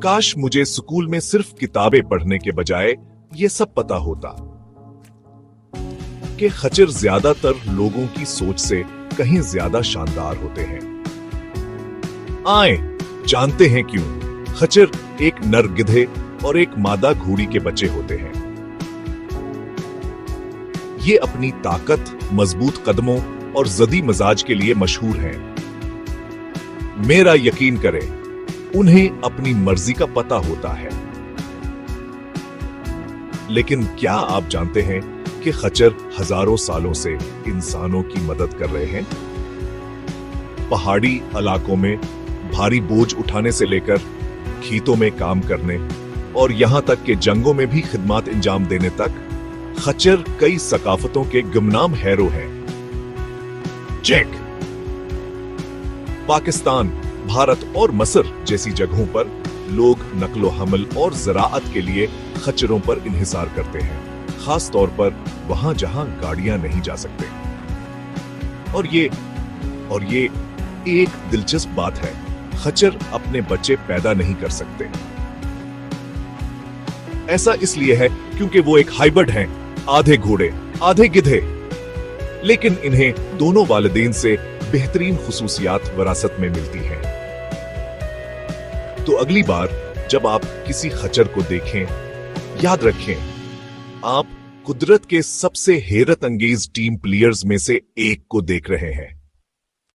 काश मुझे स्कूल में सिर्फ किताबें पढ़ने के बजाय ये सब पता होता कि खच्चर ज्यादातर लोगों की सोच से कहीं ज्यादा शानदार होते हैं। आए जानते हैं क्यों खच्चर एक नर गिधे और एक मादा घोड़ी के बच्चे होते हैं। ये अपनी ताकत, मजबूत कदमों और जदी मिजाज के लिए मशहूर हैं। मेरा यकीन करें, उन्हें अपनी मर्जी का पता होता है। लेकिन क्या आप जानते हैं कि खच्चर हजारों सालों से इंसानों की मदद कर रहे हैं? पहाड़ी इलाकों में भारी बोझ उठाने से लेकर खेतों में काम करने और यहां तक कि जंगों में भी खिदमत अंजाम देने तक खच्चर कई सकाफतों के गुमनाम हैरो हैं। चेक। पाकिस्तान, भारत और मस्र जैसी जगहों पर लोग नक्लो हमल और ज़राअत के लिए खच्चरों पर इन्हिसार करते हैं, खास तौर पर वहां जहां गाड़ियां नहीं जा सकते। और ये एक दिलचस्प बात है, खच्चर अपने बच्चे पैदा नहीं कर सकते। ऐसा इसलिए है क्योंकि वो एक हाइब्रिड हैं, आधे घोड़े आधे गिधे। लेकिन इन्हें दोनों वालिदैन से बेहतरीन खुसूसियात विरासत में मिलती हैं। तो अगली बार जब आप किसी खच्चर को देखें, याद रखें आप कुदरत के सबसे हैरत अंगेज टीम प्लेयर्स में से एक को देख रहे हैं।